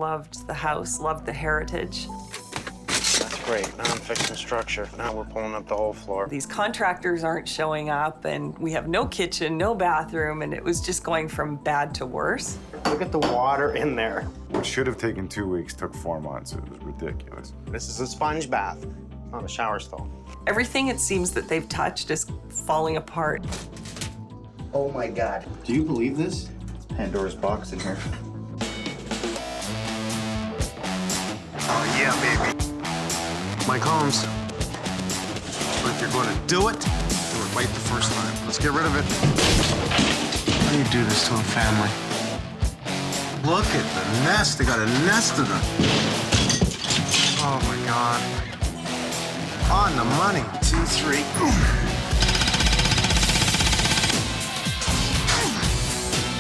loved the house, loved the heritage. That's great. Now I'm fixing structure. Now we're pulling up the whole floor. These contractors aren't showing up, and we have no kitchen, no bathroom, and it was just going from bad to worse. Look at the water in there. What should have taken 2 weeks took 4 months. It was ridiculous. This is a sponge bath, not a shower stall. Everything it seems that they've touched is falling apart. Oh my God. Do you believe this? It's Pandora's box in here. Oh, yeah, baby. Mike Holmes. If you're going to do it right the first time. Let's get rid of it. How do you do this to a family? Look at the nest. They got a nest of them. Oh, my God. On the money. 2, 3.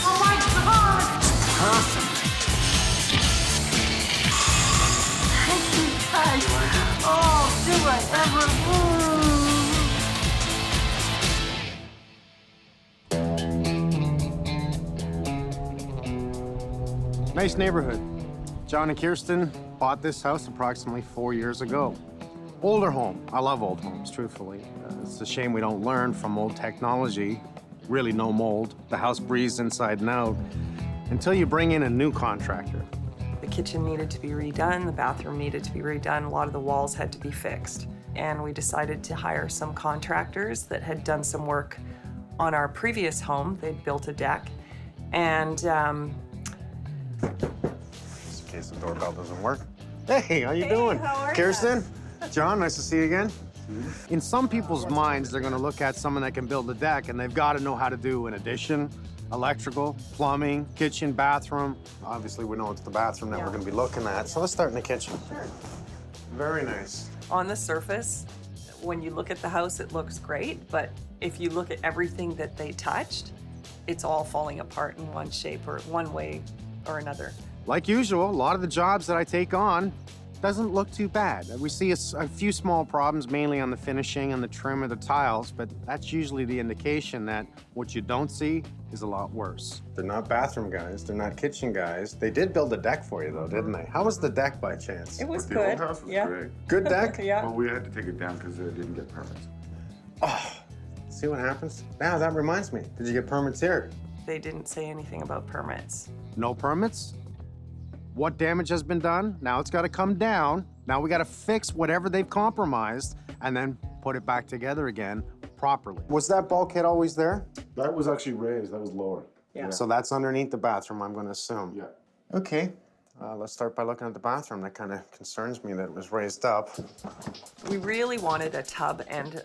Oh, my God! Perfect. Oh, do I ever... Nice neighborhood. John and Kjirsten bought this house approximately 4 years ago. Older home. I love old homes, truthfully. It's a shame we don't learn from old technology. Really no mold. The house breathes inside and out until you bring in a new contractor. The kitchen needed to be redone, the bathroom needed to be redone, a lot of the walls had to be fixed. And we decided to hire some contractors that had done some work on our previous home. They'd built a deck, and Just in case the doorbell doesn't work. Hey, how you doing? how are Kjirsten? John, nice to see you again. In some people's minds, they're gonna look at someone that can build a deck and they've gotta know how to do an addition, electrical, plumbing, kitchen, bathroom. Obviously, we know it's the bathroom that we're gonna be looking at, so let's start in the kitchen. Sure. Very nice. on the surface, when you look at the house, it looks great, but if you look at everything that they touched, it's all falling apart in one shape or one way or another. Like usual, a lot of the jobs that I take on doesn't look too bad. We see a few small problems, mainly on the finishing and the trim of the tiles, but that's usually the indication that what you don't see is a lot worse. They're not bathroom guys, they're not kitchen guys. They did build a deck for you though, didn't they? How was the deck by chance? It was The good. old house was yeah. great. Good deck? Yeah. Well, we had to take it down because they didn't get permits. Oh, see what happens? Now that reminds me, did you get permits here? They didn't say anything about permits. No permits? What damage has been done? Now it's got to come down. Now we got to fix whatever they've compromised and then put it back together again properly. Was that bulkhead always there? That was actually raised. That was lower. Yeah. So that's underneath the bathroom, I'm going to assume. Yeah. Okay. Let's start by looking at the bathroom. That kind of concerns me that it was raised up. We really wanted a tub and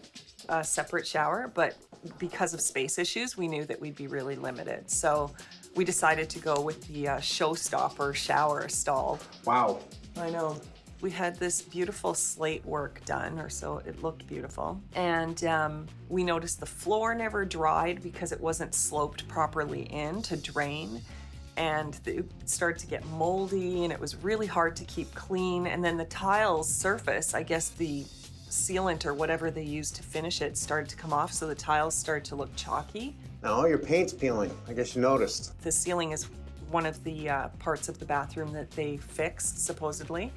a separate shower, but because of space issues, we knew that we'd be really limited. So we decided to go with the showstopper shower stall. Wow. I know. We had this beautiful slate work done, or so it looked beautiful. And we noticed the floor never dried because it wasn't sloped properly in to drain. And it started to get moldy, and it was really hard to keep clean. And then the tiles surface, I guess the sealant or whatever they used to finish it started to come off, so the tiles started to look chalky. Now all your paint's peeling. I guess you noticed. The ceiling is one of the parts of the bathroom that they fixed, supposedly.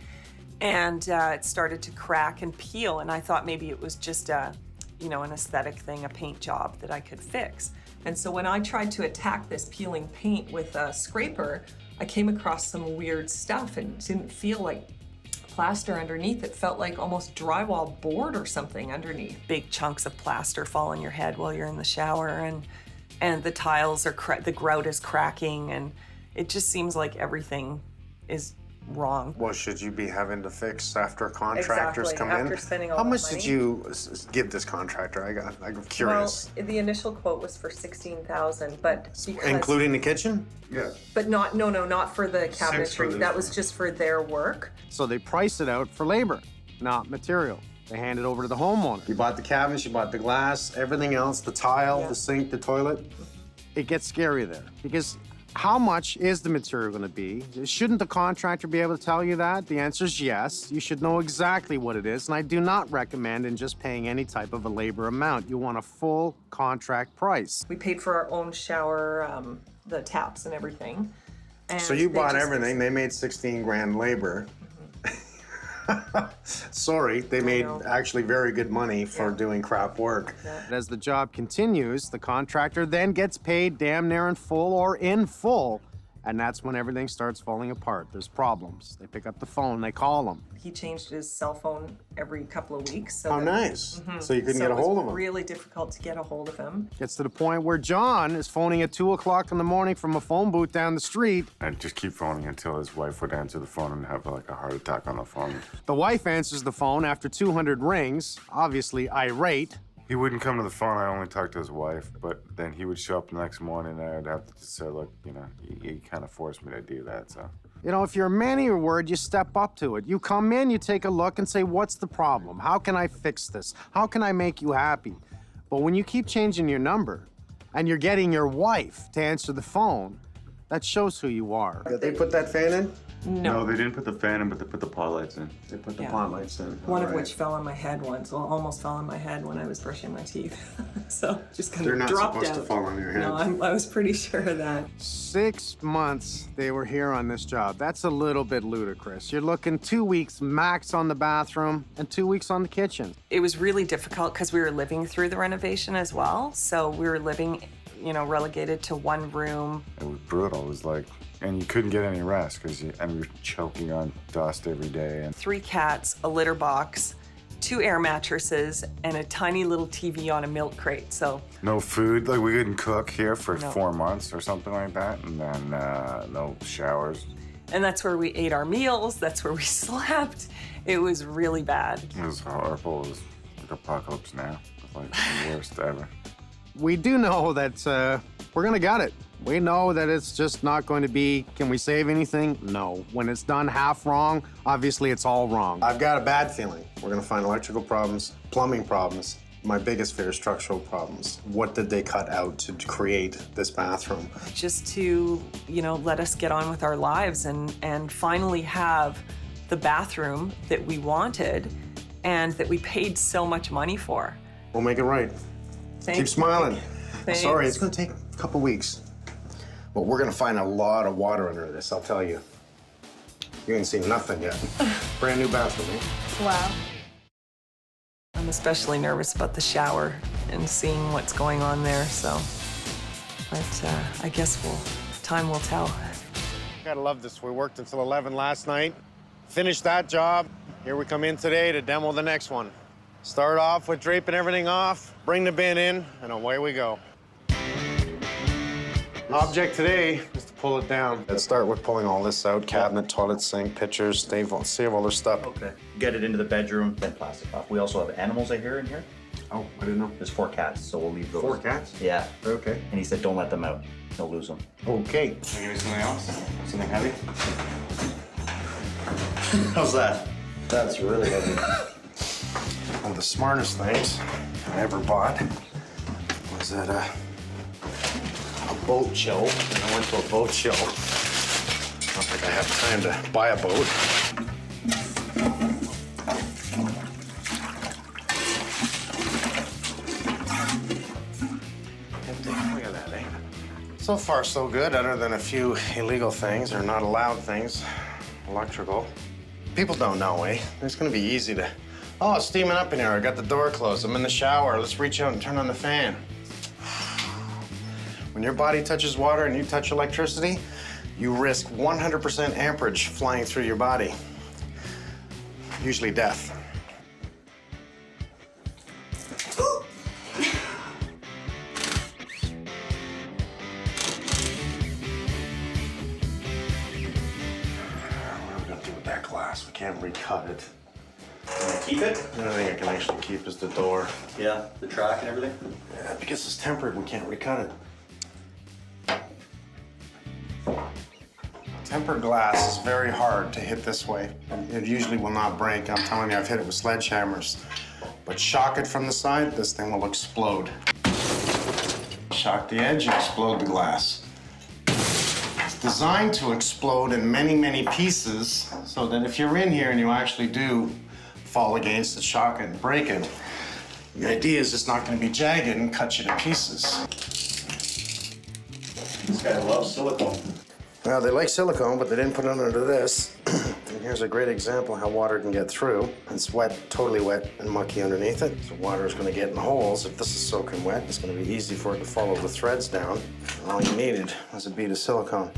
And it started to crack and peel, and I thought maybe it was just an aesthetic thing, a paint job that I could fix. And so when I tried to attack this peeling paint with a scraper, I came across some weird stuff and didn't feel like plaster underneath. It felt like almost drywall board or something underneath. Big chunks of plaster fall on your head while you're in the shower, and the tiles are, the grout is cracking, and it just seems like everything is wrong. What should you be having to fix after contractors come in? After spending all How that much money. did you give this contractor? I'm curious. Well, the initial quote was for $16,000, but because, Including the kitchen? Yeah. but not for the cabinetry. this That was one. just for their work. So they price it out for labor, not material. They hand it over to the homeowner. You bought the cabinets, you bought the glass, everything else, the tile, Yeah. the sink, the toilet. It gets scary there because how much is the material going to be? Shouldn't the contractor be able to tell you that? The answer is yes. You should know exactly what it is, and I do not recommend in just paying any type of a labor amount. You want a full contract price. We paid for our own shower, the taps and everything. And So you they bought just- everything. They made 16 grand labor. Sorry, they made know. actually very good money for doing crap work. As the job continues, the contractor then gets paid damn near in full or in full. And that's when everything starts falling apart. There's problems. They pick up the phone, they call them. He changed his cell phone every couple of weeks. So How that- nice. So you couldn't so get a it was hold of them. really difficult to get a hold of him. Gets to the point where John is phoning at 2 o'clock in the morning from a phone booth down the street. I'd just keep phoning until his wife would answer the phone and have like a heart attack on the phone. The wife answers the phone after 200 rings, obviously irate. He wouldn't come to the phone. I only talked to his wife, but then he would show up the next morning and I'd have to just say, look, you know, he kind of forced me to do that, so. You know, if you're a man of your word, you step up to it. You come in, you take a look and say, what's the problem? How can I fix this? How can I make you happy? But when you keep changing your number and you're getting your wife to answer the phone, that shows who you are. Did they put that fan in? No, they didn't put the fan in, but they put the pot lights in. They put the Yeah. pot lights in. One of All right. which fell on my head once. Well, almost fell on my head when I was brushing my teeth. So just kind They're of not dropped supposed to out. fall on your head. No, I was pretty sure of that. 6 months they were here on this job. That's a little bit ludicrous. You're looking 2 weeks max on the bathroom and 2 weeks on the kitchen. It was really difficult because we were living through the renovation as well. So we were living, you know, relegated to one room. It was brutal. It was like, and you couldn't get any rest because we were choking on dust every day. And 3 cats, a litter box, 2 air mattresses, and a tiny little TV on a milk crate. So no food. Like we couldn't cook here for No. 4 months or something like that. And then no showers. and that's where we ate our meals. That's where we slept. It was really bad. It was horrible. It was like apocalypse now. It was like the worst ever. We do know that we're gonna gut it. We know that it's just not going to be, can we save anything? No. When it's done half wrong, obviously it's all wrong. I've got a bad feeling. We're gonna find electrical problems, plumbing problems. My biggest fear is structural problems. What did they cut out to create this bathroom? Just to, you know, let us get on with our lives and finally have the bathroom that we wanted and that we paid so much money for. We'll make it right. Thank Keep smiling. Thanks. Sorry, it's gonna take a couple weeks. But we're gonna find a lot of water under this, I'll tell you. You ain't seen nothing yet. Brand new bathroom, eh? Wow. I'm especially nervous about the shower and seeing what's going on there, so. But I guess time will tell. Gotta love this. We worked until 11 last night. Finished that job. Here we come in today to demo the next one. Start off with draping everything off, bring the bin in, and away we go. Object today is to pull it down. Let's start with pulling all this out. Cabinet, toilet, sink, pictures, save all their stuff. Okay. Get it into the bedroom, then plastic off. We also have animals I hear in here. Oh, I didn't know. There's 4 cats, so we'll leave those. 4 cats? Yeah. Okay. And he said don't let them out. They'll lose them. Okay. Can you give me something else? Something heavy? How's that? That's really heavy. One of the smartest things I ever bought was at a boat show. And I went to a boat show. Not like I have time to buy a boat. Look at that, eh? So far, so good, other than a few illegal things or not allowed things. Electrical. People don't know, eh? It's gonna be easy to, oh, it's steaming up in here. I got the door closed. I'm in the shower. Let's reach out and turn on the fan. When your body touches water and you touch electricity, you risk 100% amperage flying through your body. Usually death. What are we gonna do with that glass? We can't recut it. Can I keep it? The only thing I can actually keep is the door. Yeah, the track and everything. Yeah, because it's tempered, we can't recut it. Tempered glass is very hard to hit this way. It usually will not break. I'm telling you, I've hit it with sledgehammers. But shock it from the side, this thing will explode. Shock the edge, explode the glass. It's designed to explode in many, many pieces so that if you're in here and you actually do fall against it, shock it, and break it, the idea is it's not going to be jagged and cut you to pieces. This guy loves silicone. Now, they like silicone, but they didn't put it under this. And here's a great example how water can get through. It's wet, totally wet and mucky underneath it. So water is gonna get in the holes. If this is soaking wet, it's gonna be easy for it to follow the threads down. All you needed was a bead of silicone.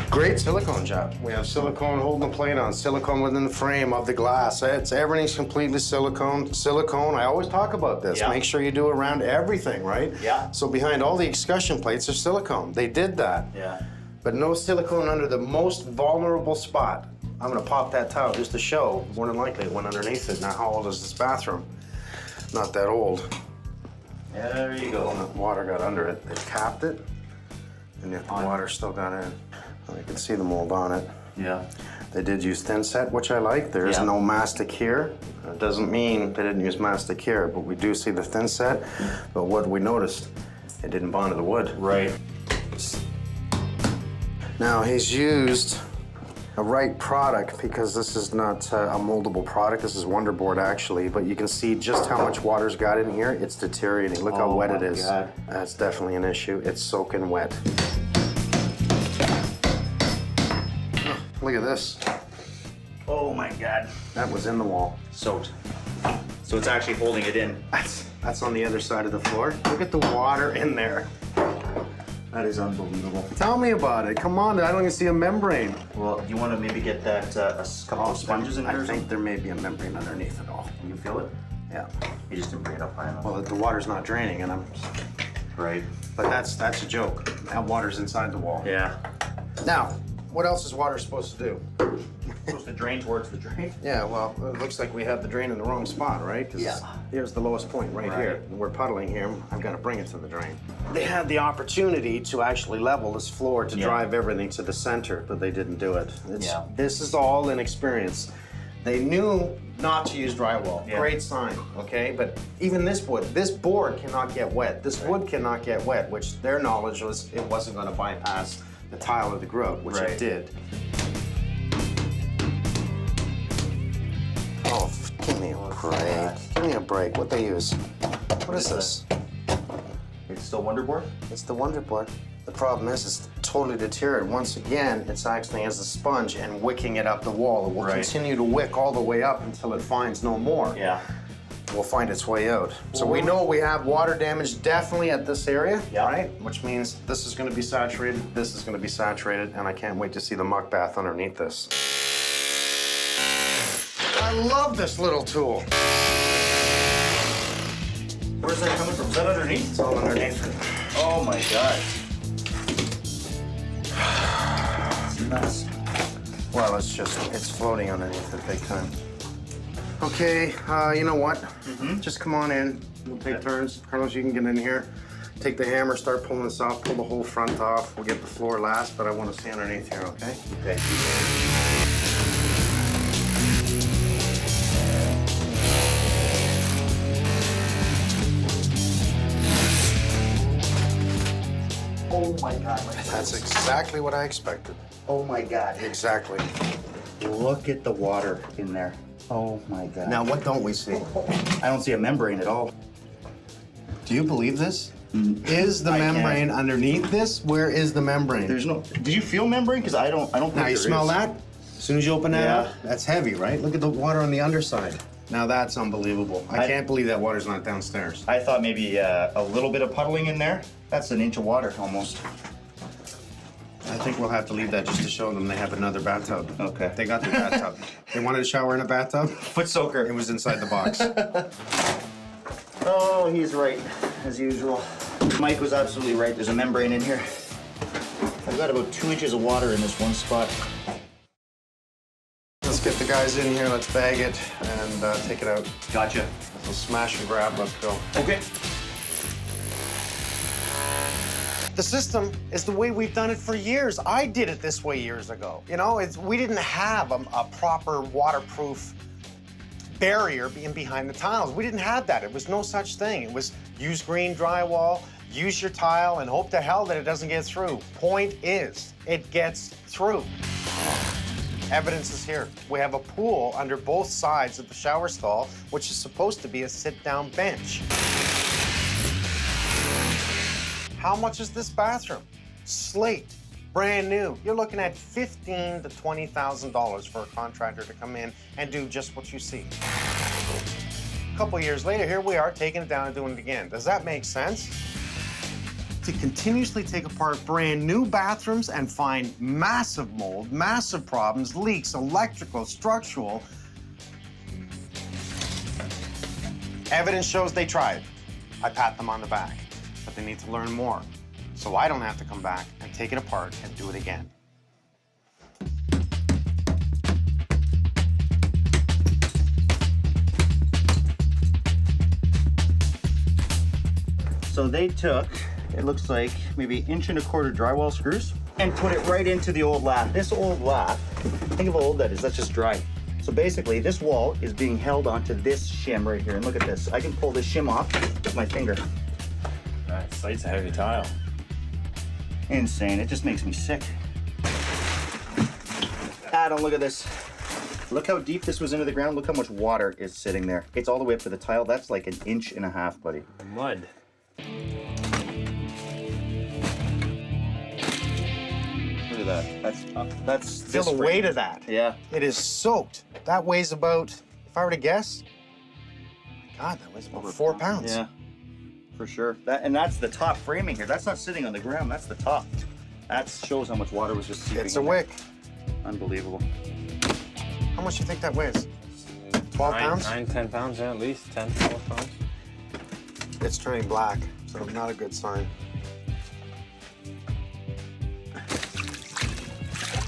Great silicone job. We have silicone holding the plate on, silicone within the frame of the glass. Everything's completely silicone. Silicone, I always talk about this. Yeah. Make sure you do around everything, right? Yeah. So behind all the excussion plates are silicone. They did that. Yeah. But no silicone under the most vulnerable spot. I'm gonna pop that tile just to show. More than likely it went underneath it. Now, how old is this bathroom? Not that old. Yeah, there you go. The water got under it. They capped it, and yet the water still got in. Well, you can see the mold on it. Yeah. They did use thin set, which I like. There is Yeah. no mastic here. It doesn't mean they didn't use mastic here, but we do see the thin set. But what we noticed, it didn't bond to the wood. Right. Now, he's used a right product because this is not a moldable product. This is Wonderboard, actually, but you can see just how much water's got in here. It's deteriorating. Look how Oh wet my it is. God. That's definitely an issue. It's soaking wet. Oh, look at this. Oh my God. That was in the wall. Soaked. So it's actually holding it in. That's on the other side of the floor. Look at the water in there. That is unbelievable. Tell me about it. Come on, I don't even see a membrane. Well, do you want to maybe get that couple of sponges in there? I or think something? there may be a membrane underneath it all. Can you feel it? Yeah. You just didn't bring it up high enough. Well, the water's not draining, and Right. but that's a joke. That water's inside the wall. Yeah. Now, what else is water supposed to do? Supposed to drain towards the drain. Yeah, well, it looks like we have the drain in the wrong spot, right? 'Cause Yeah. here's the lowest point right Right. here. We're puddling here. I've got to bring it to the drain. They had the opportunity to actually level this floor to Yeah. drive everything to the center, but they didn't do it. Yeah. This is all inexperience. They knew not to use drywall. Yeah. Great sign, okay? But even this wood, this board cannot get wet. This wood cannot get wet, which their knowledge was it wasn't going to bypass the tile or the grout, which Right. it did. Oh, give me a break. Give me a break. What they use? What is this? It's still Wonderboard? It's the Wonderboard. The problem is it's totally deteriorated. Once again, it's acting as a sponge and wicking it up the wall. It will Right. continue to wick all the way up until it finds no more. Yeah. Will find its way out. So we know we have water damage definitely at this area, Yeah. right? Which means this is going to be saturated, this is going to be saturated, and I can't wait to see the muck bath underneath this. I love this little tool. Where's that coming from? Is that underneath? It's all underneath it. Oh my God. It's nuts. Well, it's floating underneath it big time. Okay, you know what? Just come on in. We'll take turns. Carlos, you can get in here. Take the hammer, start pulling this off, pull the whole front off. We'll get the floor last, but I want to see underneath here, okay? Okay. Oh my God. That's exactly what I expected. Oh my God. Exactly. Look at the water in there. Oh my God. Now, what don't we see? I don't see a membrane at all. Do you believe this? Is the I can't. membrane underneath this? Where is the membrane? There's no. Did you feel membrane? Because I don't think Now, you there smell is. that? As soon as you open that Yeah. up, that's heavy, right? Look at the water on the underside. Now, that's unbelievable. I can't believe that water's not downstairs. I thought maybe a little bit of puddling in there. That's an inch of water almost. I think we'll have to leave that just to show them they have another bathtub. Okay. They got their bathtub. They wanted to shower in a bathtub? Foot soaker. It was inside the box. Oh, he's right, as usual. Mike was absolutely right. There's a membrane in here. I've got about 2 inches of water in this one spot. Let's get the guys in here, let's bag it, and take it out. Gotcha. We'll smash and grab, let's go. Okay. The system is the way we've done it for years. I did it this way years ago. You know, we didn't have a proper waterproof barrier in behind the tiles. We didn't have that. It was no such thing. It was use green drywall, use your tile, and hope to hell that it doesn't get through. Point is, it gets through. Evidence is here. We have a pool under both sides of the shower stall, which is supposed to be a sit-down bench. How much is this bathroom? slate, brand new. You're looking at $15,000 to $20,000 for a contractor to come in and do just what you see. A couple years later, here we are taking it down and doing it again. Does that make sense? To continuously take apart brand new bathrooms and find massive mold, massive problems, leaks, electrical, structural. Evidence shows they tried. I pat them on the back, but they need to learn more, so I don't have to come back and take it apart and do it again. So they took, it looks like maybe 1.25 inch drywall screws and put it right into the old lath. This old lath, think of how old that is, that's just dry. So basically this wall is being held onto this shim right here. And look at this, I can pull this shim off with my finger. That site's a heavy tile. Insane, it just makes me sick. Adam, look at this. Look how deep this was into the ground. Look how much water is sitting there. It's all the way up to the tile. That's like 1.5 inches, buddy. Mud. Look at that. That's Feel the weight of that. Yeah. It is soaked. That weighs about, if I were to guess, my God, that weighs about 4 pounds. Yeah, for sure. That's the top framing here. That's not sitting on the ground. That's the top. That shows how much water was just seeping. It's a in there. wick. Unbelievable. How much do you think that weighs? 12 pounds? 9, 10 pounds, yeah, at least 10, 12 pounds. It's turning black, so not a good sign.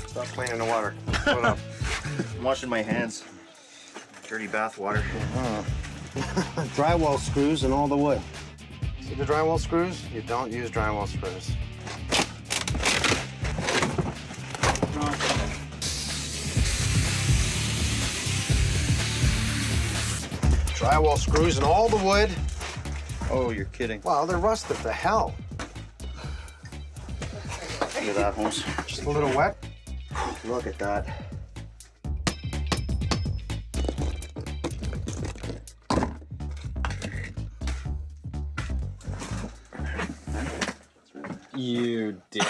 Stop playing in the water. Put it up. I'm washing my hands. Dirty bath water. Drywall screws and all the wood. See the drywall screws? You don't use drywall screws. Drywall screws and all the wood. Oh, you're kidding. Wow, they're rusted to hell. Look at that, Holmes. Just a little wet. Look at that. You dick.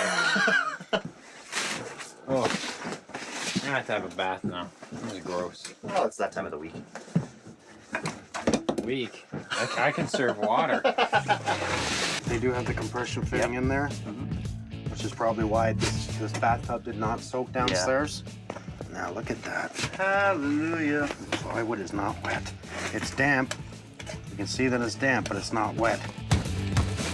Oh. I'm gonna have to have a bath now. This is gross. Well, it's that time of the week. Weak. I can serve water. They do have the compression fitting in there, which is probably why this bathtub did not soak downstairs. Now look at that. Hallelujah. Plywood is not wet. It's damp. You can see that it's damp, but it's not wet.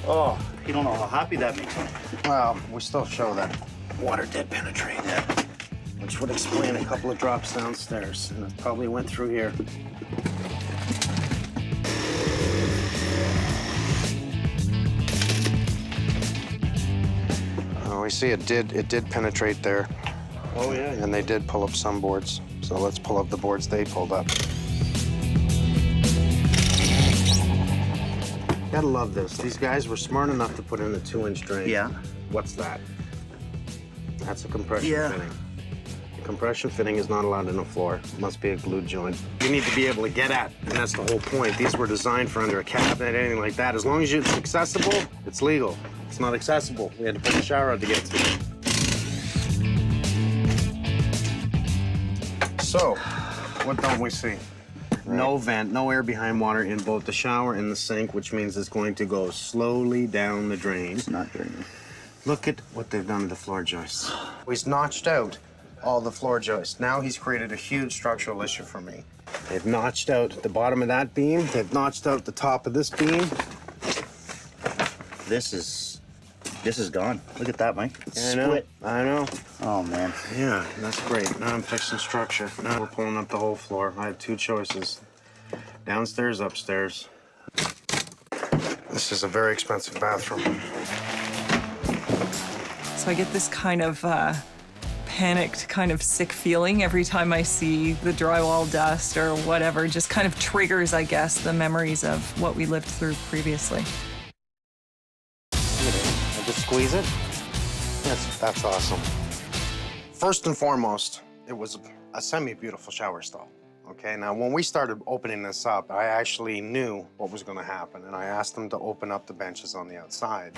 Oh, you don't know how happy that makes me. Well, we still show that water did penetrate, which would explain a couple of drops downstairs, and it probably went through here. We see it did penetrate there. Oh, yeah. And they did pull up some boards. So let's pull up the boards they pulled up. Gotta love this. These guys were smart enough to put in a 2-inch drain. Yeah. What's that? That's a compression Yeah. fitting. The compression fitting is not allowed in the floor. It must be a glued joint. You need to be able to get at, and that's the whole point. These were designed for under a cabinet, anything like that. As long as it's accessible, it's legal. It's not accessible. We had to put a shower out to get to it. So, what don't we see? No vent, no air behind water in both the shower and the sink, which means it's going to go slowly down the drain. It's not draining. Look at what they've done to the floor joists. He's notched out all the floor joists. Now he's created a huge structural issue for me. They've notched out the bottom of that beam. They've notched out the top of this beam. This is gone. Look at that, Mike. It's I know. split. I know. Oh, man. Yeah, that's great. Now I'm fixing structure. Now we're pulling up the whole floor. I have 2 choices. Downstairs, upstairs. This is a very expensive bathroom. So I get this kind of panicked, kind of sick feeling every time I see the drywall dust or whatever. Just kind of triggers, I guess, the memories of what we lived through previously. I just squeeze it. That's awesome. First and foremost, it was a semi-beautiful shower stall. Okay, now when we started opening this up, I actually knew what was going to happen, and I asked them to open up the benches on the outside.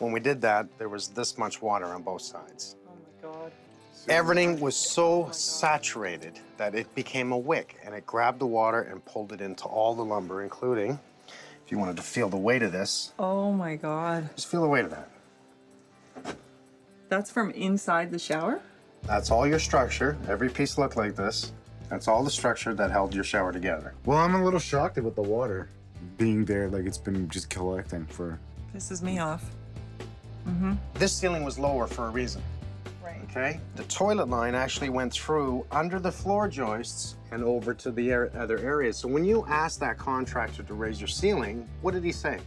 when we did that, there was this much water on both sides. Oh my God. Everything was so saturated that it became a wick, and it grabbed the water and pulled it into all the lumber, including, if you wanted to feel the weight of this, Oh my God. just feel the weight of that. That's from inside the shower? That's all your structure. Every piece looked like this. That's all the structure that held your shower together. Well, I'm a little shocked about the water being there, like it's been just collecting for. Pisses me off. This ceiling was lower for a reason. Right. Okay? The toilet line actually went through under the floor joists and over to the other areas. So when you asked that contractor to raise your ceiling, what did he say?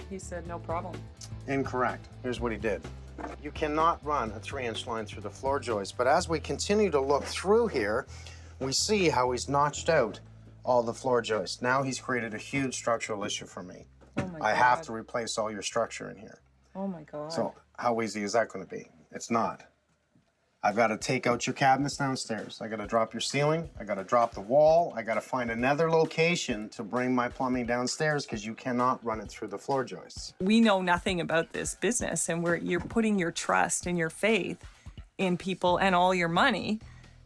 He said no problem. Incorrect. Here's what he did. You cannot run a 3-inch line through the floor joist, but as we continue to look through here, we see how he's notched out all the floor joists. Now he's created a huge structural issue for me. Oh my God. I have to replace all your structure in here. Oh my God. So how easy is that going to be? It's not. I've got to take out your cabinets downstairs. I got to drop your ceiling. I got to drop the wall. I got to find another location to bring my plumbing downstairs because you cannot run it through the floor joists. We know nothing about this business, and you're putting your trust and your faith in people and all your money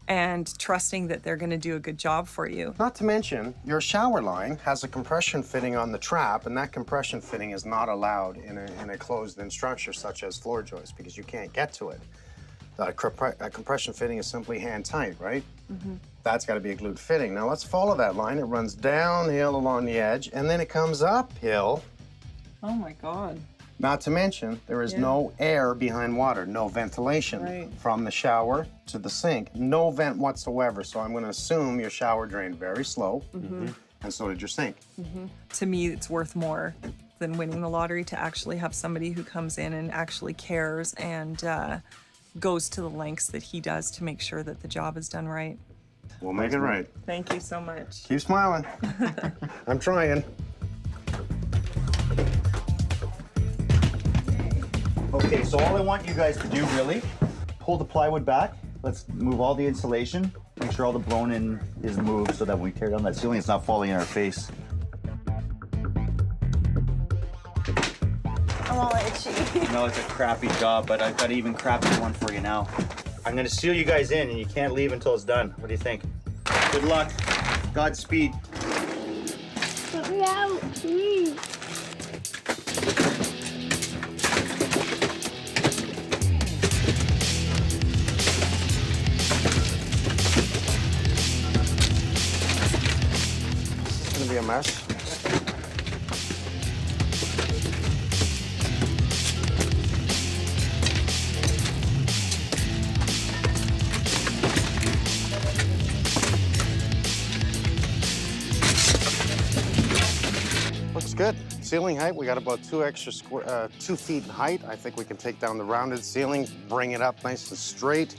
and trusting that they're going to do a good job for you. Not to mention, your shower line has a compression fitting on the trap, and that compression fitting is not allowed in a closed-in structure such as floor joists because you can't get to it. A compression fitting is simply hand tight, right? That's got to be a glued fitting. Now let's follow that line. It runs downhill along the edge, and then it comes uphill. Oh my God. Not to mention, there is no air behind water, no ventilation Right. from the shower to the sink. No vent whatsoever, so I'm going to assume your shower drained very slow, and so did your sink. To me, it's worth more than winning the lottery to actually have somebody who comes in and actually cares and goes to the lengths that he does to make sure that the job is done right. We'll make it right. Thank you so much. Keep smiling. I'm trying. Okay, so all I want you guys to do really, pull the plywood back. Let's move all the insulation. Make sure all the blown in is moved so that when we tear down that ceiling, it's not falling in our face. I'm all itchy. I know it's a crappy job, but I've got an even crappier one for you now. I'm gonna seal you guys in and you can't leave until it's done. What do you think? Good luck. Godspeed. Let me out, please. It's going to be a mess. Looks good. Ceiling height, we got about 2 feet in height. I think we can take down the rounded ceiling, bring it up nice and straight.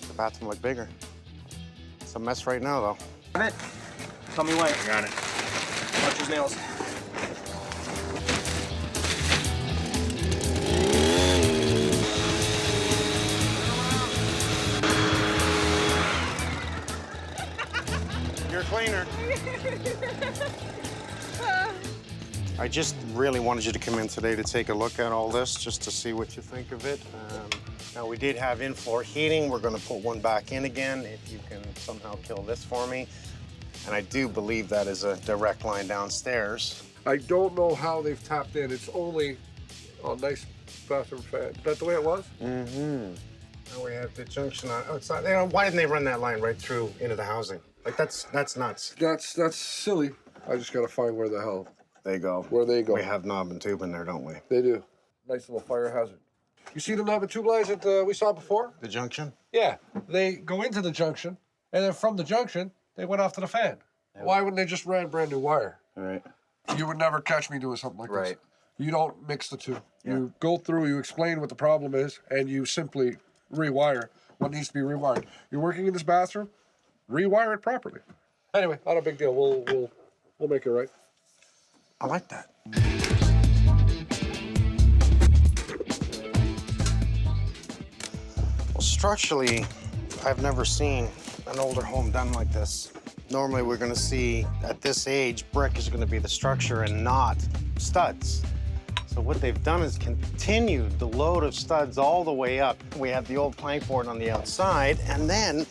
The bathroom look bigger. It's a mess right now, though. Got it. Tell me when. Got it. Watch his nails. You're a cleaner. I just really wanted you to come in today to take a look at all this, just to see what you think of it. Now, we did have in-floor heating. We're going to put one back in again, if you can somehow kill this for me. And I do believe that is a direct line downstairs. I don't know how they've tapped in. It's only a nice bathroom fan. Is that the way it was? Mm-hmm. Now we have the junction on. Oh, it's not. Why didn't they run that line right through into the housing? Like, that's nuts. That's silly. I just gotta find where the hell They go. where they go. We have knob and tube in there, don't we? They do. Nice little fire hazard. You see the knob and tube lines that we saw before? The junction? Yeah. They go into the junction, and then from the junction, they went off to the fan. Why wouldn't they just ran brand new wire? All right. You would never catch me doing something like this. Right. You don't mix the two. You go through, you explain what the problem is, and you simply rewire what needs to be rewired. You're working in this bathroom, rewire it properly. Anyway, not a big deal. We'll make it right. I like that. Well, structurally, I've never seen an older home done like this. Normally, we're gonna see, at this age, brick is gonna be the structure and not studs. So So what they've done is continued the load of studs all the way up. We have the old plank board on the outside, and then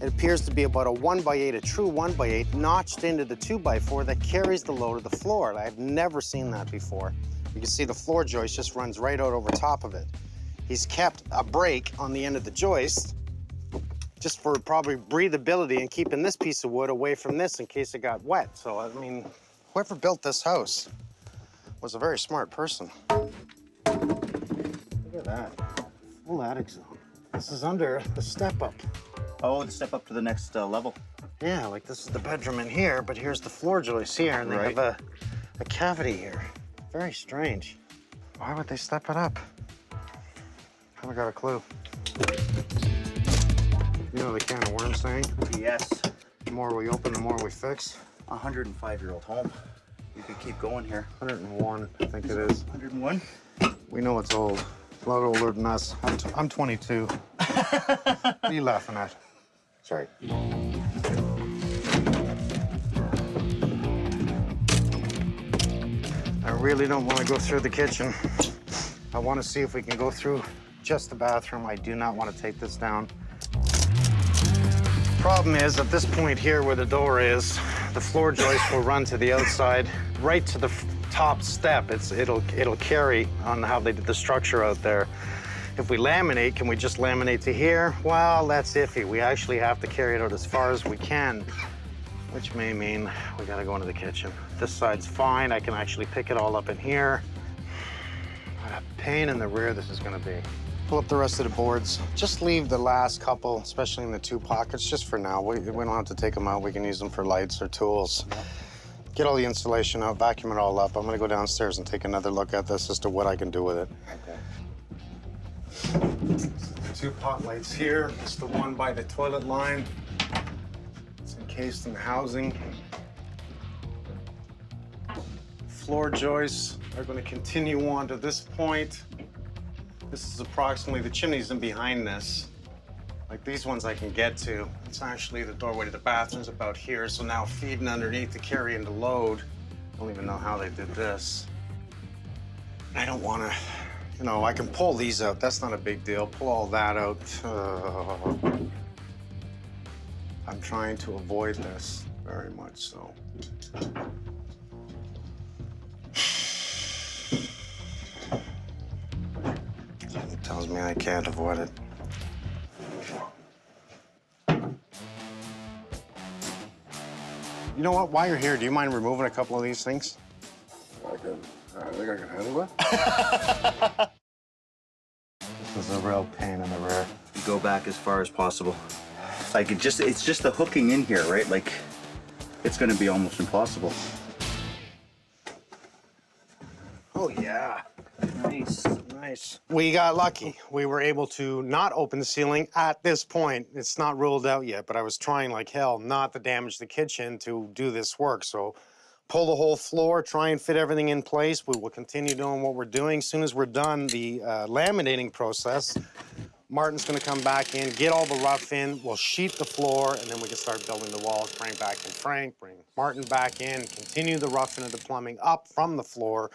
it appears to be about a 1x8, a true 1x8, notched into the 2x4 that carries the load of the floor. I've never seen that before. You can see the floor joist just runs right out over top of it. He's kept a brake on the end of the joist just for probably breathability and keeping this piece of wood away from this in case it got wet. So, I mean, whoever built this house was a very smart person. Look at that. Full attic zone. This is under the step up. Oh, the step up to the next level. Yeah, like this is the bedroom in here, but here's the floor joist here, and they have a cavity here. Very strange. Why would they step it up? Haven't got a clue. You know the can of worms saying? Yes. The more we open, the more we fix. 105-year-old home. You could keep going here. 101, I think it is. 101? We know it's old. A lot older than us. I'm 22. What are you laughing at? Sorry. I really don't want to go through the kitchen. I want to see if we can go through just the bathroom. I do not want to take this down. Problem is, at this point here where the door is, the floor joist will run to the outside, right to the top step. It'll carry on how they did the structure out there. If we laminate, can we just laminate to here? Well, that's iffy. We actually have to carry it out as far as we can, which may mean we gotta go into the kitchen. This side's fine. I can actually pick it all up in here. What a pain in the rear this is gonna be. Pull up the rest of the boards. Just leave the last couple, especially in the two pockets, just for now. We don't have to take them out. We can use them for lights or tools. Get all the insulation out, vacuum it all up. I'm gonna go downstairs and take another look at this as to what I can do with it. Okay. Two pot lights here. It's the one by the toilet line. It's encased in the housing. Floor joists are gonna continue on to this point. This is approximately the chimneys in behind this. Like these ones I can get to. It's actually the doorway to the bathroom's about here, so now feeding underneath to carry into load. I don't even know how they did this. I don't wanna, you know, I can pull these out. That's not a big deal. Pull all that out. I'm trying to avoid this very much so. It tells me I can't avoid it. You know what? While you're here, do you mind removing a couple of these things? I think I can handle it. This is a real pain in the rear. You go back as far as possible. Like it's just the hooking in here, right? Like it's gonna be almost impossible. Oh yeah. Nice. Nice. We got lucky. We were able to not open the ceiling at this point. It's not ruled out yet, but I was trying like hell not to damage the kitchen to do this work. So pull the whole floor, try and fit everything in place. We will continue doing what we're doing. As soon as we're done the laminating process, Martin's gonna come back in, get all the rough in, we'll sheet the floor, and then we can start building the walls, bring back in Frank, bring Martin back in, continue the roughing of the plumbing up from the floor,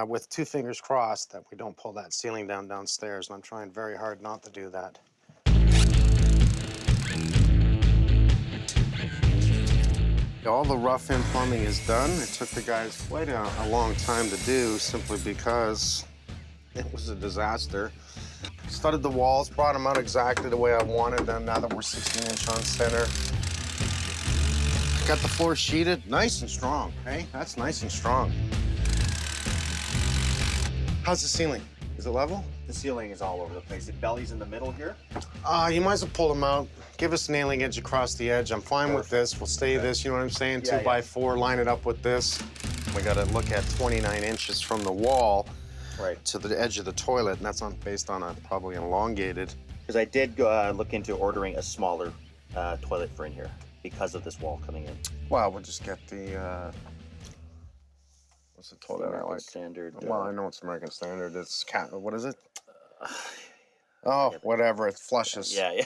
with two fingers crossed that we don't pull that ceiling down downstairs, and I'm trying very hard not to do that. All the rough-in plumbing is done. It took the guys quite a long time to do, simply because it was a disaster. Studded the walls, brought them out exactly the way I wanted them now that we're 16-inch on center. Got the floor sheeted, nice and strong, hey? That's nice and strong. How's the ceiling? Is it level? The ceiling is all over the place. It bellies in the middle here. You might as well pull them out. Give us an nailing edge across the edge. I'm fine with this. We'll stay this, you know what I'm saying? Yeah, 2x4, line it up with this. We gotta look at 29 inches from the wall to the edge of the toilet, and that's based on a probably elongated. Because I did look into ordering a smaller toilet for in here because of this wall coming in. Well, we'll just get the, what's the toilet I American like? Standard. Well, I know it's American Standard. It's, what is it? Oh, whatever, it flushes. Yeah.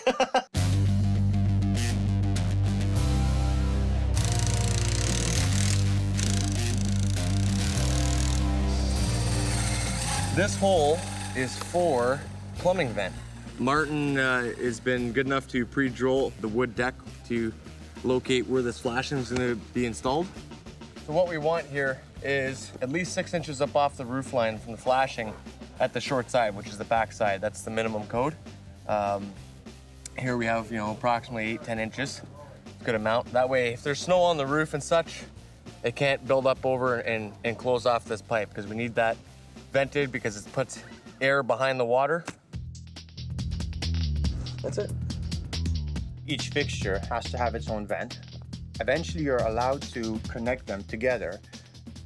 This hole is for plumbing vent. Martin has been good enough to pre-drill the wood deck to locate where this flashing is going to be installed. So what we want here is at least 6 inches up off the roof line from the flashing at the short side, which is the back side. That's the minimum code. Here we have, approximately 8-10 inches. Good amount. That way, if there's snow on the roof and such, it can't build up over and close off this pipe, because we need that vented because it puts air behind the water. That's it. Each fixture has to have its own vent. Eventually, you're allowed to connect them together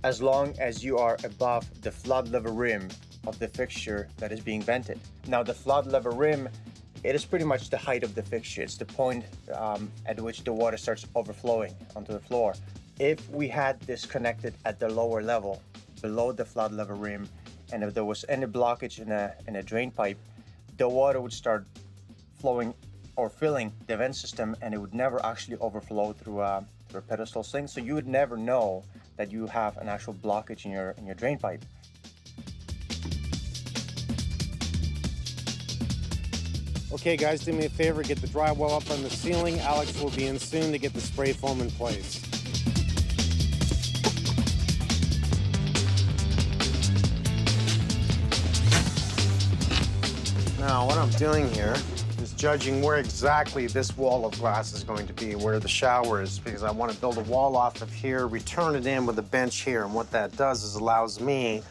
as long as you are above the flood level rim of the fixture that is being vented. Now, the flood level rim, it is pretty much the height of the fixture. It's the point at which the water starts overflowing onto the floor. If we had this connected at the lower level, below the flood level rim, and if there was any blockage in a drain pipe, the water would start flowing or filling the vent system, and it would never actually overflow through a pedestal sink. So you would never know that you have an actual blockage in your drain pipe. Okay, guys, do me a favor, get the drywall up on the ceiling. Alex will be in soon to get the spray foam in place. Now, what I'm doing here is judging where exactly this wall of glass is going to be, where the shower is, because I want to build a wall off of here, return it in with a bench here, and what that does is allows me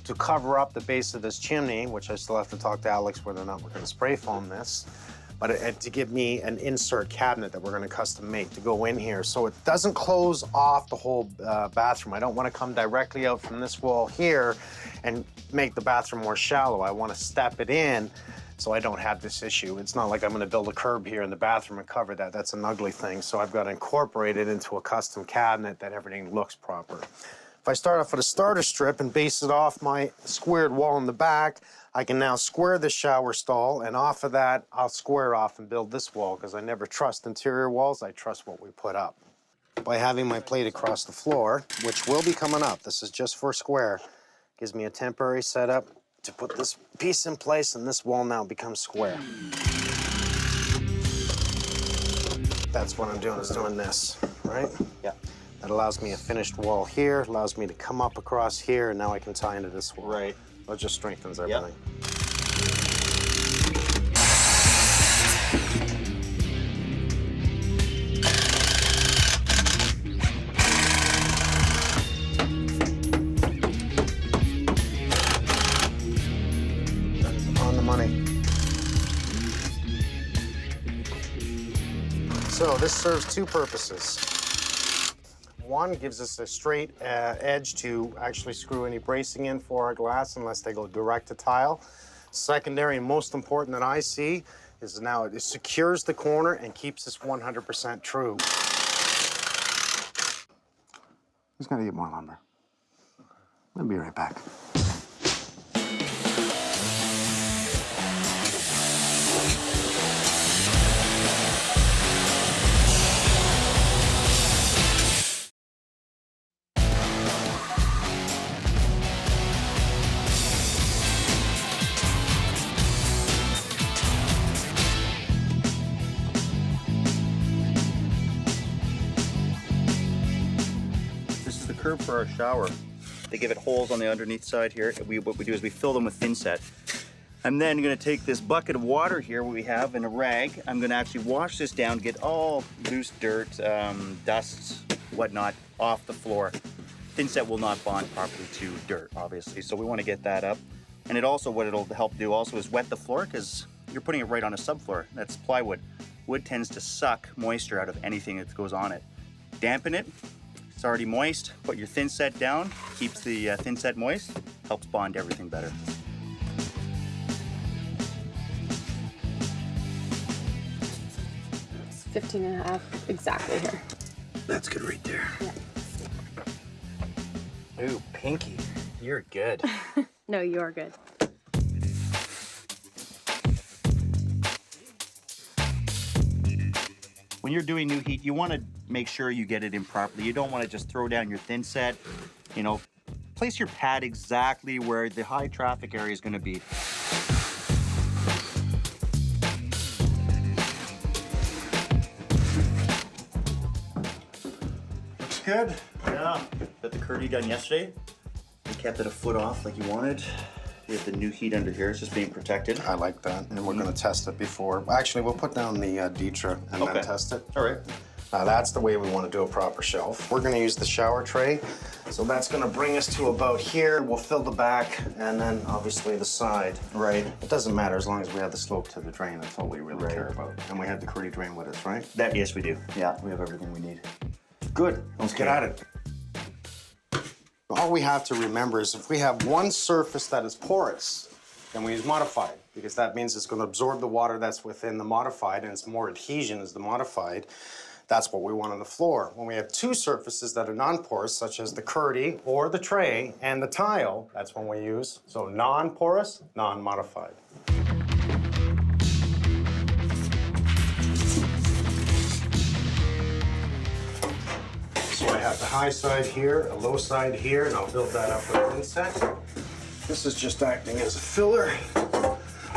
to cover up the base of this chimney, which I still have to talk to Alex whether or not we're going to spray foam this, but to give me an insert cabinet that we're going to custom make to go in here, so it doesn't close off the whole bathroom. I don't want to come directly out from this wall here and make the bathroom more shallow. I want to step it in so I don't have this issue. It's not like I'm going to build a curb here in the bathroom and cover that. That's an ugly thing. So I've got to incorporate it into a custom cabinet that everything looks proper. If I start off with a starter strip and base it off my squared wall in the back, I can now square the shower stall, and off of that, I'll square off and build this wall, because I never trust interior walls. I trust what we put up. By having my plate across the floor, which will be coming up, this is just for square, gives me a temporary setup to put this piece in place, and this wall now becomes square. That's what I'm doing, is doing this, right? Yeah. That allows me a finished wall here, allows me to come up across here, and now I can tie into this wall. Right. It just strengthens everything. That is on the money. So this serves two purposes. One, gives us a straight edge to actually screw any bracing in for our glass unless they go direct to tile. Secondary and most important that I see is now it secures the corner and keeps us 100% true. He's gonna get more lumber. I'll be right back. Curb for our shower. They give it holes on the underneath side here. What we do is we fill them with thin set. I'm then going to take this bucket of water here we have in a rag. I'm going to actually wash this down, get all loose dirt, dust, whatnot off the floor. Thin set will not bond properly to dirt, obviously, so we want to get that up. And it also, what it'll help do also is wet the floor, because you're putting it right on a subfloor. That's plywood. Wood tends to suck moisture out of anything that goes on it. Dampen it. It's already moist. Put your thin set down, keeps the thin set moist, helps bond everything better. It's 15 and a half exactly here. That's good right there. Yeah. Ooh, Pinky, you're good. No, you're good. When you're doing new heat, you want to make sure you get it in properly. You don't want to just throw down your thin set, place your pad exactly where the high traffic area is going to be. Looks good. Yeah, got the curdy done yesterday. We kept it a foot off like you wanted. We have the new heat under here. It's just being protected. I like that, and we're gonna test it before. Actually, we'll put down the Dietra and then test it. All right. That's the way we want to do a proper shelf. We're gonna use the shower tray, so that's gonna bring us to about here. We'll fill the back, and then obviously the side. Right. It doesn't matter as long as we have the slope to the drain. That's all we really care about. And we have the curdy drain with us, right? Yes, we do. Yeah, we have everything we need. Good. Let's get at it. All we have to remember is if we have one surface that is porous, then we use modified, because that means it's going to absorb the water that's within the modified, and it's more adhesion as the modified. That's what we want on the floor. When we have two surfaces that are non-porous, such as the curdy or the tray and the tile, that's when we use, so non-porous, non-modified. So I have the high side here, a low side here, and I'll build that up with an inset. This is just acting as a filler.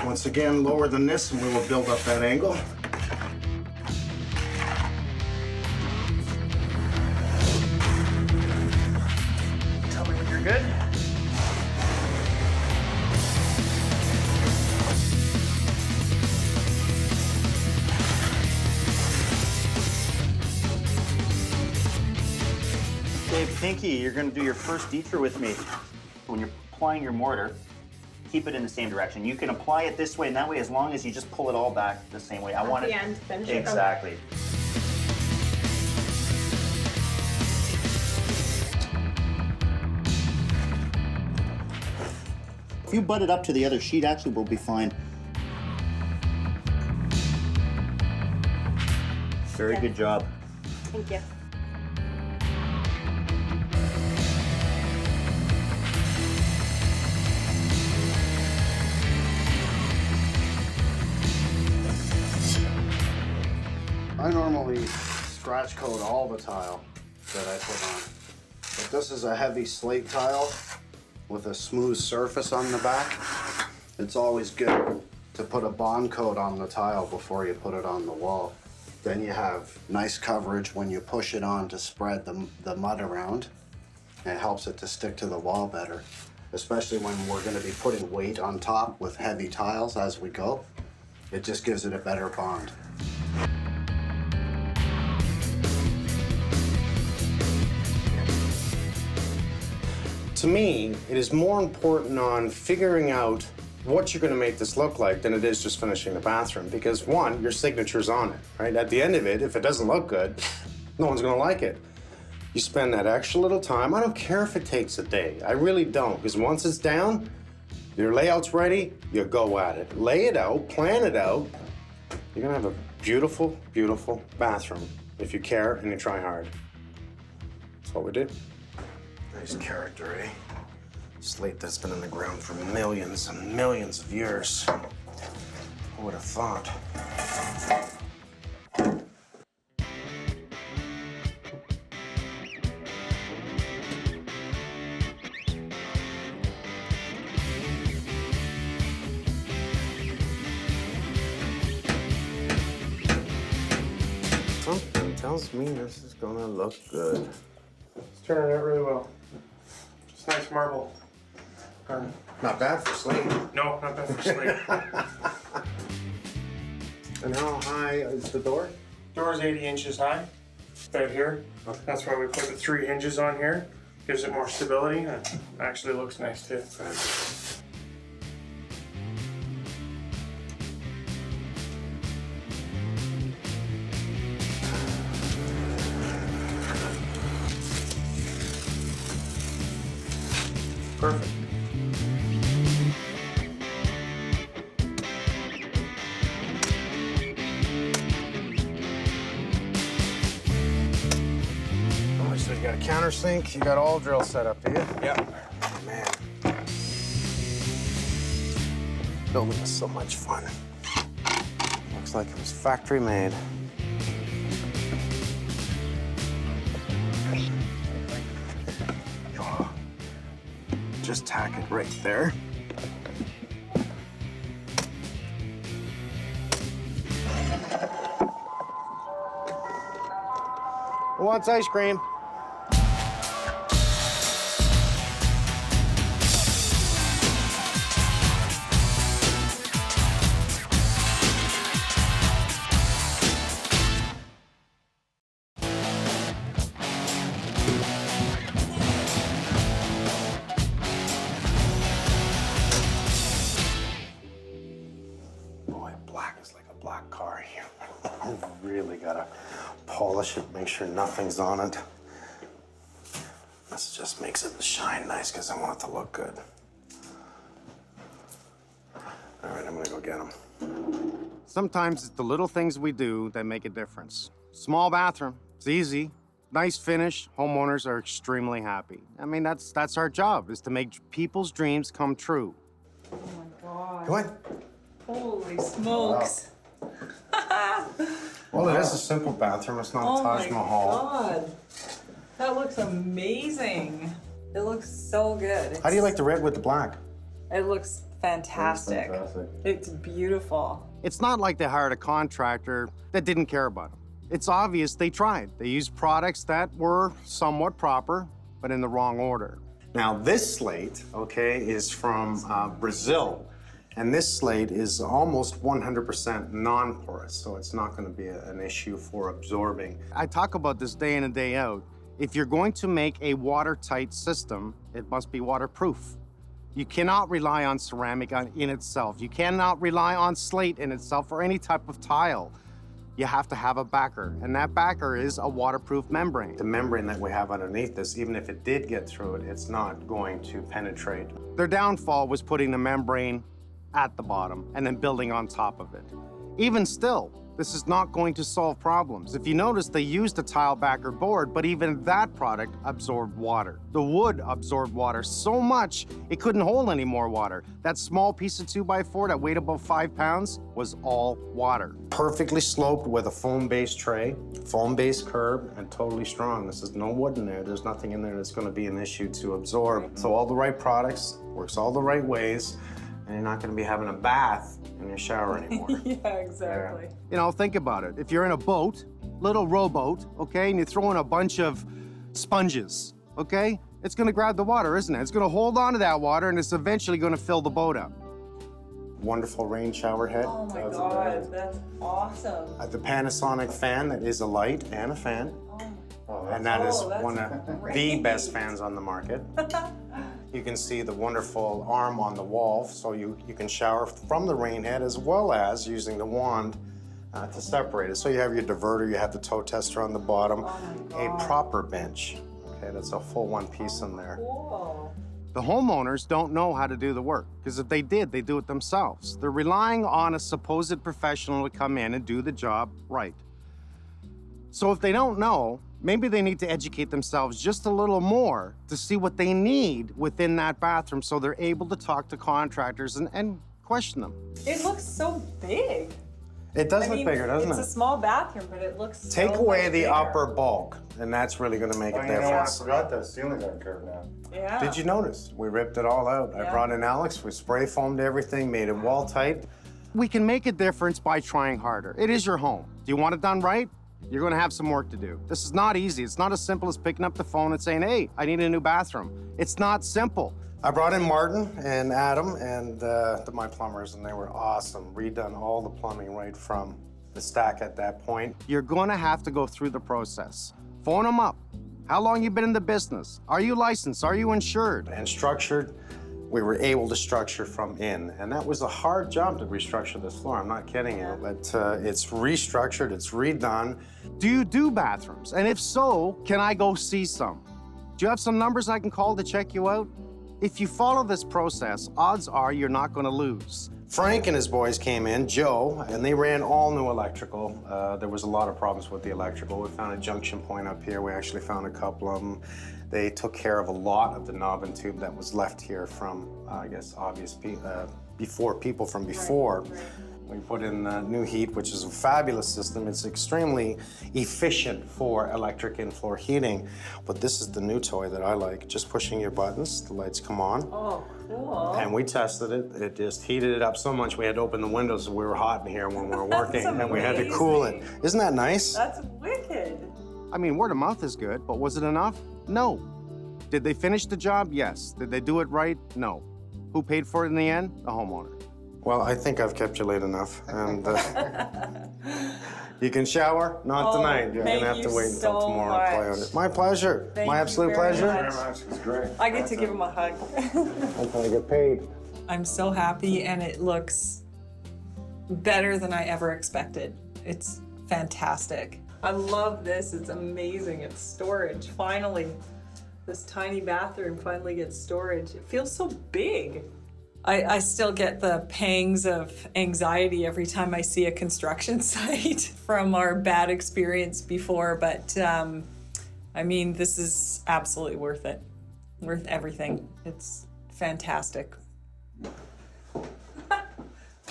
Once again, lower than this, and we will build up that angle. Tell me when you're good. Okay, Pinky, you're gonna do your first Dietra with me. When you're applying your mortar, keep it in the same direction. You can apply it this way and that way as long as you just pull it all back the same way. I want At it. the end, finish it. Exactly. If you butt it up to the other sheet, actually, we'll be fine. Very good job. Thank you. I normally scratch coat all the tile that I put on. But this is a heavy slate tile with a smooth surface on the back. It's always good to put a bond coat on the tile before you put it on the wall. Then you have nice coverage when you push it on to spread the mud around. And it helps it to stick to the wall better, especially when we're going to be putting weight on top with heavy tiles as we go. It just gives it a better bond. To me, it is more important on figuring out what you're going to make this look like than it is just finishing the bathroom. Because one, your signature's on it, right? At the end of it, if it doesn't look good, no one's going to like it. You spend that extra little time. I don't care if it takes a day. I really don't. Because once it's down, your layout's ready, you go at it. Lay it out, plan it out. You're going to have a beautiful, beautiful bathroom if you care and you try hard. That's what we do. Nice character, eh? Slate that's been in the ground for millions and millions of years. Who would have thought? Something tells me this is gonna look good. It's turning out really well. It's nice marble. Not bad for slate. No, not bad for slate. And how high is the door? Door's 80 inches high, right here. Okay. That's why we put the 3 hinges on here. Gives it more stability and actually looks nice too. Perfect. Oh, so you got a countersink, you got all drill set up, do you? Yep. Oh, man. Building is so much fun. Looks like it was factory made. just tack it right there. Who wants ice cream? Boy, black is like a black car here. I really gotta polish it, make sure nothing's on it. This just makes it shine nice because I want it to look good. All right, I'm gonna go get them. Sometimes it's the little things we do that make a difference. Small bathroom, it's easy, nice finish, homeowners are extremely happy. I mean, that's our job, is to make people's dreams come true. Oh my God. Go ahead. Holy smokes. Well, it is a simple bathroom. It's not Oh a Taj my Mahal. God. That looks amazing. It looks so good. How do you like the red with the black? It looks fantastic. It's beautiful. It's not like they hired a contractor that didn't care about them. It's obvious they tried. They used products that were somewhat proper, but in the wrong order. Now, this slate, okay, is from Brazil. And this slate is almost 100% non-porous, so it's not going to be an issue for absorbing. I talk about this day in and day out. If you're going to make a watertight system, it must be waterproof. You cannot rely on ceramic in itself. You cannot rely on slate in itself or any type of tile. You have to have a backer, and that backer is a waterproof membrane. The membrane that we have underneath this, even if it did get through it, it's not going to penetrate. Their downfall was putting the membrane at the bottom and then building on top of it. Even still, this is not going to solve problems. If you notice, they used a tile backer board, but even that product absorbed water. The wood absorbed water so much, it couldn't hold any more water. That small piece of 2x4 that weighed about 5 pounds was all water. Perfectly sloped with a foam-based tray, foam-based curb, and totally strong. This is no wood in there. There's nothing in there that's gonna be an issue to absorb. So all the right products, works all the right ways, and you're not gonna be having a bath in your shower anymore. Yeah, exactly. You know, think about it. If you're in a boat, little rowboat, okay, and you throw in a bunch of sponges, okay, it's gonna grab the water, isn't it? It's gonna hold on to that water, and it's eventually gonna fill the boat up. Wonderful rain shower head. Oh my God, that's awesome. The Panasonic fan that is a light and a fan. And that is one of the best fans on the market. You can see the wonderful arm on the wall, so you can shower from the rain head as well as using the wand to separate it. So you have your diverter, you have the toe tester on the bottom, a proper bench. Okay, that's a full one piece in there. Cool. The homeowners don't know how to do the work, because if they did, they do it themselves. They're relying on a supposed professional to come in and do the job right. So if they don't know, maybe they need to educate themselves just a little more to see what they need within that bathroom so they're able to talk to contractors and question them. It looks so big. It does look bigger, doesn't it? It's a small bathroom, but it looks Take so away much the bigger. upper bulk, and that's really gonna make a You know what? I difference. forgot the ceilings are curved now. Yeah. Did you notice? We ripped it all out. I Yeah. brought in Alex, we spray foamed everything, made it wall tight. We can make a difference by trying harder. It is your home. Do you want it done right? You're gonna have some work to do. This is not easy. It's not as simple as picking up the phone and saying, hey, I need a new bathroom. It's not simple. I brought in Martin and Adam and my plumbers, and they were awesome. Redone all the plumbing right from the stack at that point. You're gonna have to go through the process. Phone them up. How long you been in the business? Are you licensed? Are you insured? And structured. We were able to structure from in, and that was a hard job to restructure this floor. I'm not kidding you, but it's restructured, it's redone. Do you do bathrooms? And if so, can I go see some? Do you have some numbers I can call to check you out? If you follow this process, odds are you're not gonna lose. Frank and his boys came in, Joe, and they ran all new electrical. There was a lot of problems with the electrical. We found a junction point up here. We actually found a couple of them. They took care of a lot of the knob and tube that was left here from, I guess, obvious people from before. Right. We put in new heat, which is a fabulous system. It's extremely efficient for electric and floor heating. But this is the new toy that I like. Just pushing your buttons, the lights come on. Oh, cool. And we tested it. It just heated it up so much we had to open the windows so we were hot in here when we were working. And we had to cool it. Isn't that nice? That's wicked. I mean, word of mouth is good, but was it enough? No. Did they finish the job? Yes. Did they do it right? No. Who paid for it in the end? The homeowner. Well, I think I've kept you late enough, and you can shower. Not tonight. You're gonna have to wait until tomorrow to play on it. My pleasure. My absolute pleasure. It's great. I get to give him a hug. Until I get paid. I'm so happy, and it looks better than I ever expected. It's fantastic. I love this. It's amazing. It's storage. Finally, this tiny bathroom finally gets storage. It feels so big. I still get the pangs of anxiety every time I see a construction site from our bad experience before, but I mean, this is absolutely worth it. Worth everything. It's fantastic.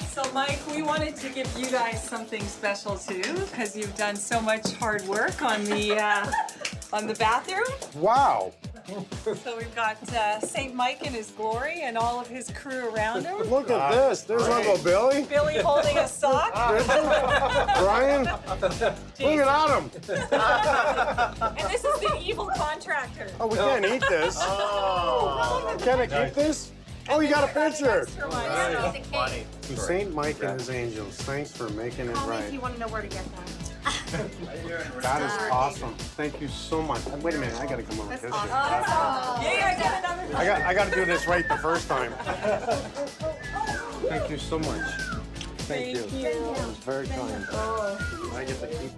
So Mike, we wanted to give you guys something special too, because you've done so much hard work on the bathroom. Wow. So we've got St. Mike in his glory and all of his crew around him. Look at this. There's Uncle Billy. Billy holding a sock. Brian. Look at Adam. And this is the evil contractor. Oh, we can't eat this. Oh. Can I keep this? Oh, you got a picture. Extra one. To St. Mike and his angels. Thanks for making it Call me right. if you want to know where to get that. That is awesome. Thank you so much. Wait a minute, I gotta come over and kiss you. Yeah, I did another. I gotta do this right the first time. Thank you so much. Thank you. Thank you. It was very kind. Oh. I get to keep